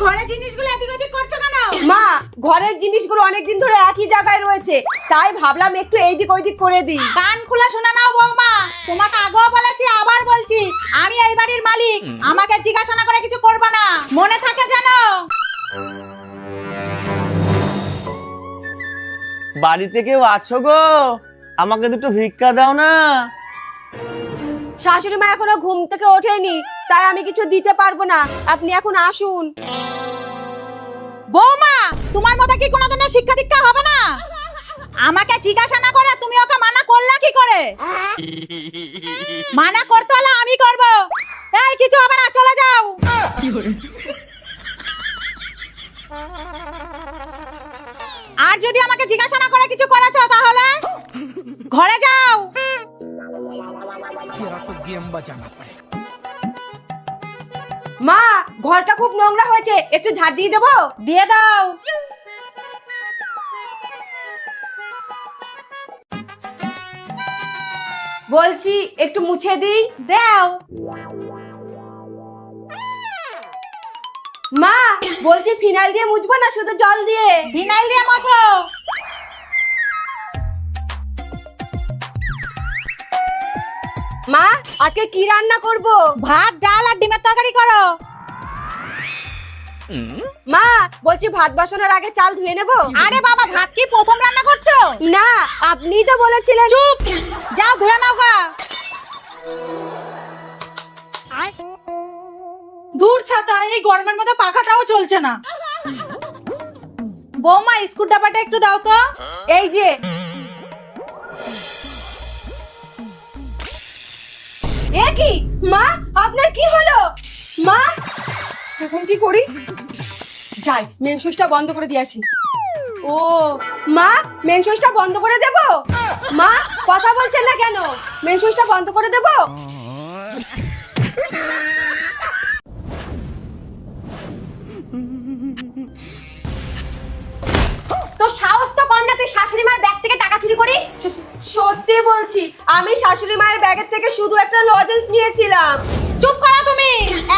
ঘরের জিনিসগুলো এদিক ওদিক করছো কেন? মা, ঘরের জিনিসগুলো অনেকদিন ধরে একই জায়গায় রয়েছে, তাই ভাবলাম একটু এইদিক ওইদিক করে দিই। কান খুলে শোনা নাও বৌমা, তোমাকে আগেও বলেছি আবার বলছি, আমি এই বাড়ির মালিক, আমাকে জিজ্ঞাসা না করে কিছু করবে না, মনে থাকে জানো। বাড়িতে কেউ আছো গো? আমাকে দুটো ভিক্ষা দাও না। শাশুড়ি মা এখনো ঘুম থেকে ওঠেনি, তাই আমি কিছু দিতে পারবো না, আপনি এখন আসুন। বৌমা, তোমার মতো কি কোনোদিনও শিক্ষা দীক্ষা হবে না? আমাকে জিজ্ঞাসা না করে তুমি ওকে মানা করলা কি করে? মানা করতে হলে আমি করব। এই কিছু হবে না, চলে যাও। আর যদি আমাকে জিজ্ঞাসা না করে কিছু করেছো তাহলে ঘরে যাও। মা, ঘরটা খুব নোংরা হয়েছে, একটু ঝাড় দিয়ে দেবো? দিয়ে দাও। বলছি একটু মুছে দিই। দাও। মা, বলছি ফিনাইল দিয়ে মুছবো না শুধু জল দিয়ে? ফিনাইল দিয়ে মোছো। মা, আজকে কি রান্না করব? ভাত, ডাল আর ডিমের তরকারি করো। মা, বলছি ভাত বসানোর আগে চাল ধুয়ে নেব? আরে বাবা, ভাত কি প্রথম রান্না করছো? না, আপনিই তো বলেছিলেন। চুপ, যাও ধুয়ে নাও গা। দূর ছাতা, এই গরমের মধ্যে পাখাটাও চলছে না। বৌমা, স্কুল ডাবাটা একটু দাও তো। এই যে। এ কি মা, আপনার কি হলো? মা, এখন কি করি? যাই, মেন সুইচটা বন্ধ করে দিয়ে আসি। ও মা, মেন সুইচটা বন্ধ করে দেব? মা, কথা বলছেন না কেন? মেন সুইচটা বন্ধ করে দেব? তোর সাহস তো কম না, তুই শাশুড়ি মার ব্যাগ থেকে টাকা চুরি করিস? সত্যি বলছি, আমি শাশুড়ি মায়ের ব্যাগের থেকে শুধু একটা লজেন্স নিয়েছিলাম। চুপ করো তুমি,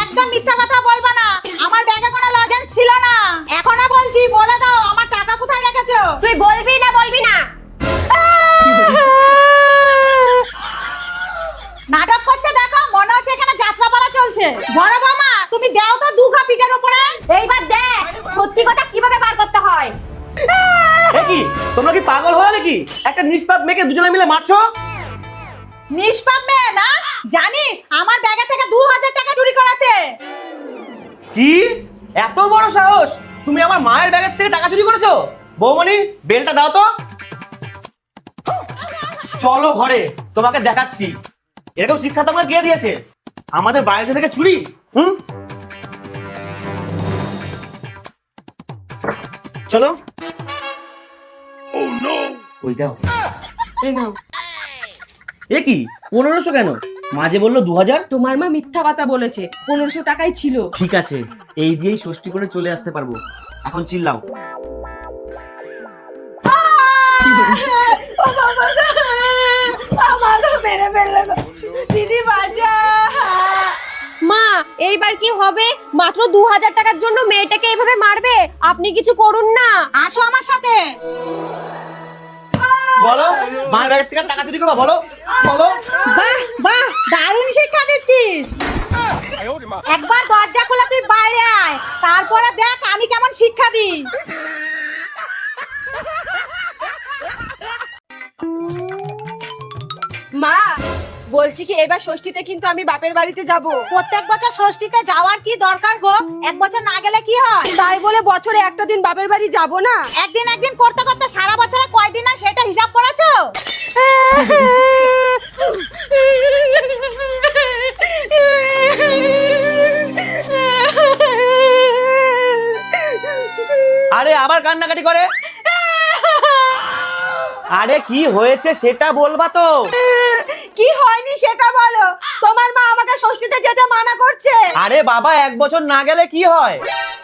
একদম মিথ্যা কথা বলবা না। আমার ব্যাগে কোনো লজেন্স ছিল না। এখনো বলছি, বলে দাও আমার টাকা কোথায় রেখেছো? তুই বলবি না বলবি না? নাটক করছে দেখো, মনে হচ্ছে এখানে যাত্রাপালা চলছে। বড় বৌমা, তুমি দাও তো দুঘা পিঠের উপরে। এইবার দেখ সত্যি কথা কিভাবে বার করতে হয়। কি তোমরা কি পাগল হলে নাকি? একটা নিষ্পাপ মেয়েকে দুজনে মিলে মারছো। নিষ্পাপ মেয়ে না, জানিস আমার ব্যাগে থেকে 2000 টাকা চুরি করেছে। কি এত বড় সাহস? তুমি আমার মায়ের ব্যাগের থেকে টাকা চুরি করেছো? বৌমনি, বেলটা দাও তো। চলো ঘরে, তোমাকে দেখাচ্ছি। এরকম শিক্ষা তোমাকে কে দিয়েছে? আমাদের বাড়িতে থেকে চুরি? চলো। ওই দাও। এই নাও। এ কি 1500 কেন? মাঝে বললো 2000। তোমার মা মিথ্যা কথা বলেছে, 1500 টাকাই ছিল। ঠিক আছে, এই দিয়েই ষষ্ঠী করে চলে আসতে পারবো। এখন চিল্লাও। আমাকে মেরে ফেললো গো। দিদি বাঁচা। মা, এইবার কি হবে? মাত্র 2000 টাকার জন্য মেয়েটাকে এইভাবে মারবে? আপনি কিছু করুন না। আসো আমার সাথে। বলো, মায়ের ব্যাগের থেকে টাকা চুরি করবা? বলো বলো। বাহ বাহ, দারুণ শিক্ষা দিচ্ছিস। একবার দরজা খুলে তুই বাইরে আয়, তারপরে দেখ আমি কেমন শিক্ষা দিই। মা, বলছি কি এবার ষষ্ঠীতে কিন্তু আমি বাপের বাড়িতে যাব। প্রত্যেক বছর ষষ্ঠীতে যাওয়ার কি দরকার গো? এক বছর না গেলে কি হয়? তাই বলে বছরে একটা দিন বাপের বাড়ি যাব না? একদিন একদিন করতে করতে সারা বছরে কয়দিন হয় সেটা হিসাব করেছো? আরে আবার কান্নাকাটি করে? আরে কি হয়েছে সেটা বলবা তো। কি হয়নি সেটা বলো। তোমার মা আমাকে ষষ্ঠীতে যেতে মানা করছে। আরে বাবা, এক বছর না গেলে কি হয়?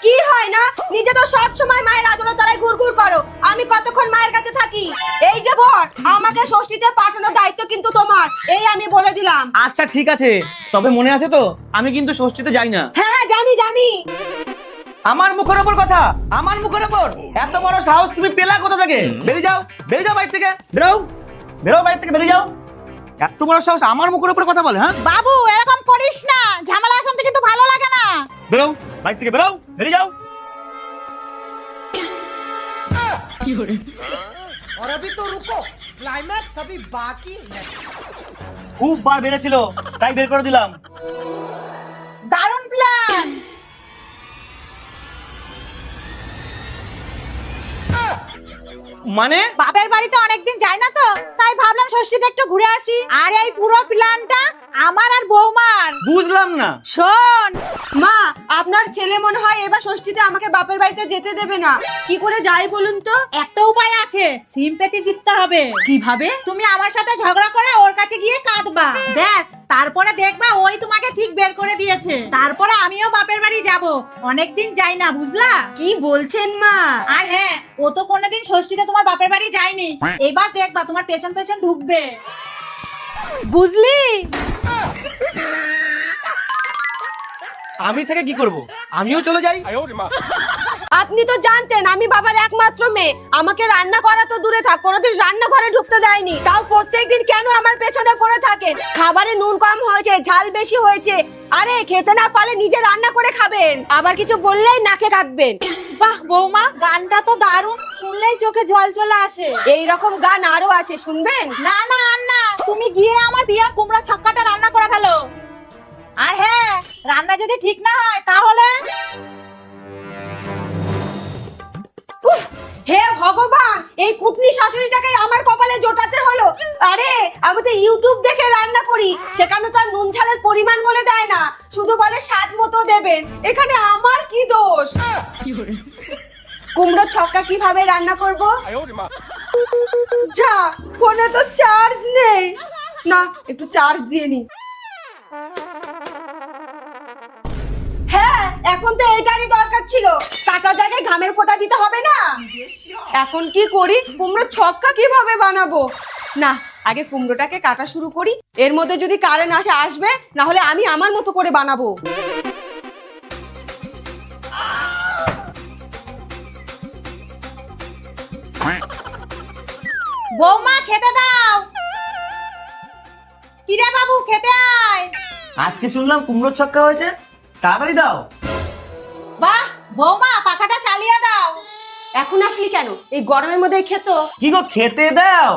কি হয় না? নিজে তো সব সময় মায়ের আঁচলের তলায় ঘুরঘুর আচ্ছা ঠিক আছে, তবে মনে আছে তো আমি কিন্তু ষষ্ঠীতে যাই না। হ্যাঁ হ্যাঁ জানি জানি। আমার মুখের ওপর কথা, আমার মুখের ওপর এত বড় সাহস তুমি পেলা কোথা থেকে? বেরিয়ে যাও, বেরিয়ে যাও বাইরে থেকে, বেরো বেরো বাইরে থেকে, বেরিয়ে যাও। এত বড় সাহস আমার মুখের উপর কথা বলে? হ্যাঁ, বাবু এরকম করিস না, ঝামেলা শুনতে কিন্তু ভালো লাগে না। বেরো বাইরে থেকে, বেরো, বেরিয়ে যাও। और अभी तो रुको, क्लाइमैक्स अभी बाकी है। খুব বার বেড়েছিল তাই বের করে দিলাম। দারুণ প্ল্যান। মানে বাপের বাড়িতে অনেকদিন যাই না তো, তাই ভাবলাম ষষ্ঠীতে একটু ঘুরে আসি। আর এই পুরো প্ল্যানটা আমার আর বৌমার। বুঝলাম না। শোন, মা আপনার ছেলে মনে হয় এবার ষষ্ঠীতে আমাকে বাপের বাড়িতে যেতে দেবে না। কি করে যাই বলুন তো? একটা উপায় আছে, সিম্পেথি জিততে হবে। কিভাবে? তুমি আমার সাথে ঝগড়া করে ওর কাছে গিয়ে কাঁদবা, ব্যাস। তারপরে দেখবা ওই তোমাকে ঠিক বের করে দিয়েছে। তারপরে আমিও বাপের বাড়ি যাব, অনেকদিন যাই না, বুঝলা? কি বলছেন মা? আর হ্যাঁ, ও তো কোনোদিন ষষ্ঠীতে তোমার বাপের বাড়ি যায়নি। এবার দেখবা তোমার পেছন পেছন ঢুকবে, বুঝলি? আমি থেকে কি করব? আমিও চলে যাই। আপনি তো জানতেন আমি বাবার একমাত্র মেয়ে, আমাকে রান্না করা তো দূরে থাক, কোনোদিন রান্নাঘরে ঢুকতে দেয়নি। তাও প্রত্যেকদিন কেন আমার পেছনে পড়ে থাকেন? খাবারে নুন কম হয়েছে, ঝাল বেশি হয়েছে। আরে খেতে না পারলে নিজে রান্না করে খাবেন, আবার কিছু বললেই নাকে কাঁদবেন। বাহ বৌমা, গানটা তো দারুণ, শুনলেই চোখে জল চলে আসে। এই রকম গান আরো আছে, শুনবেন? না না আর না, তুমি গিয়ে আমার বিয়া কুমড়া ছক্কাটা রান্না করে ফেলো। আর হ্যাঁ, রান্না যদি ঠিক না হয় তাহলে উফ, হে ভগবান, এই কুটনি শাশুড়িটাকে আমার কপালে জোটাতে হলো। আরে আমি তো ইউটিউব দেখে রান্না করি, সেখানে তো আর নুন ঝালের পরিমাণ বলে দেয় না, শুধু বলে স্বাদ মতো দেবেন। এখানে আমার কি দোষ? কুমড়োর ছক্কা কিভাবে রান্না করব? যা, ফোনে তো চার্জ নেই। না, একটু চার্জ দিয়ে নি। হ্যাঁ, এখন তো এইটারই দরকার ছিল, কাটা জায়গায় ঘামের ফোঁটা দিতে হবে না। এখন কি করি? কুমড়োর ছক্কা কিভাবে বানাবো? না, আগে কুমড়োটাকে কাটা শুরু করি, এর মধ্যে যদি কারেন্ট আসবে, না হলে আমি আমার মতো করে বানাবো। বৌমা খেতে দাও। কিরে বাবু, খেতে আয়। আজকে শুনলাম কুমড়োর ছক্কা হয়েছে, তাড়াতাড়ি দাও। বাহ বৌমা, পাখাটা চালিয়ে দাও। এখন আসলি কেন? এই গরমের মধ্যে খেতো। কি গো, খেতে দাও।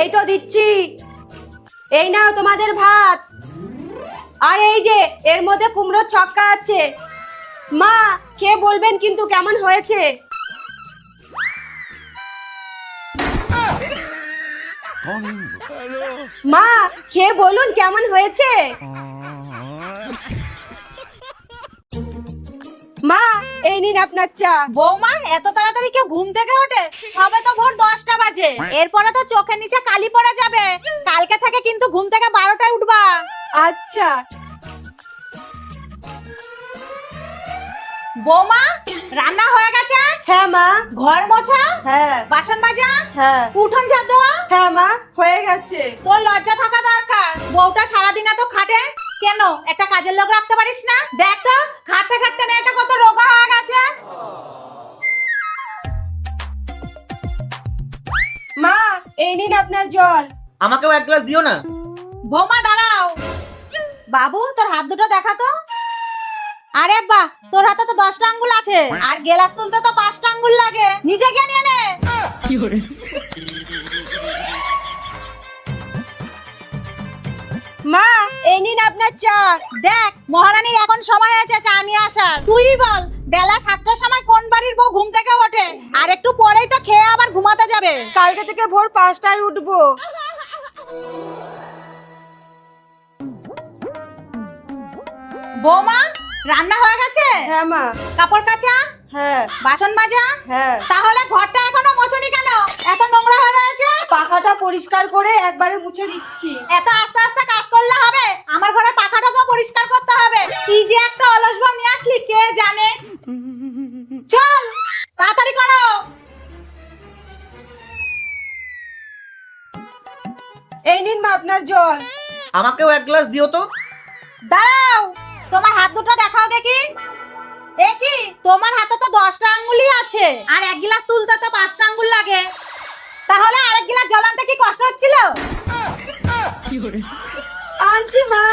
এই তো দিচ্ছি, এই নাও তোমাদের ভাত। আর এই যে এর মধ্যে কুমড়োর ছক্কা আছে। মা, খেয়ে বলবেন কিন্তু কেমন হয়েছে। মা, খেয়ে বলুন কেমন হয়েছে। মা, এই নিন আপনার চা। বৌমা, এত তাড়াতাড়ি কেউ ঘুম থেকে ওঠে? সবে তো ভোর 10টা বাজে, এরপরে তো চোখের নিচে কালি পড়ে যাবে। কালকে থেকে কিন্তু ঘুম থেকে 12টায় উঠবা। আচ্ছা। বৌমা, রান্না হয়ে গেছে? হ্যাঁ মা। ঘর মোছা? হ্যাঁ। বাসন মাজা? হ্যাঁ। উঠোন ঝাড় দেওয়া? হ্যাঁ মা, হয়ে গেছে। তোর লজ্জা থাকা দরকার, বউটা সারাদিন এত খাটে, কেন একটা কাজের লোক রাখতে পারিস না? দেখ তো, খাটতে খাটতে মেয়েটা কত রোগা হয়ে গেছে। মা, এই নিন আপনার জল। আমাকেও এক গ্লাস দিও না। বৌমা দাঁড়াও। বাবু, তোর হাত দুটো দেখা তো। আরে বাহ, তোর হাতে তো 10টা আঙ্গুল আছে, আর গেলাস তুলতে তো 5টা আঙ্গুল লাগে। নিজে গিয়ে নিয়ে নে। মা, এই নিন আপনার চা। দেখ, মহারানীর এখন সময় হয়েছে চা নিয়ে আসার। তুই বল, বেলা 7টার সময় কোন বাড়ির বউ ঘুম থেকে ওঠে? আর একটু পরেই তো খেয়ে আবার ঘুমাতে যাবে। কালকে থেকে ভোর 5টায় উঠবো। বৌমা, রান্না হয়ে গেছে? হ্যাঁ মা। কাপড় কাচা? হ্যাঁ। বাসন মাজা? হ্যাঁ। তাহলে ঘরটা এখনো মোছনি কেন? এত নোংরা হয়ে রয়েছে। পাখাটা পরিষ্কার করে একবারে মুছে দিচ্ছি। এত আস্তে আস্তে কাজ করলে হবে? আমার ঘরের পাখাটা তো পরিষ্কার করতে হবে। কি যে একটা অলস ভাব নিয়ে আসলি, কে জানে। চল তাড়াতাড়ি করো। এই নিন মা আপনার জল। আমাকেও এক গ্লাস দিও তো। দাঁড়াও, তোমার হাত দুটো দেখাও দেখি। এ কি, তোমার হাতে তো 10টা আঙ্গুলই আছে, আর এক গিলাস তুলতে তো 5টা আঙ্গুল লাগে। তাহলে আরেক গিলাস জল আনতে কি কষ্ট হচ্ছিল? আনছি মা।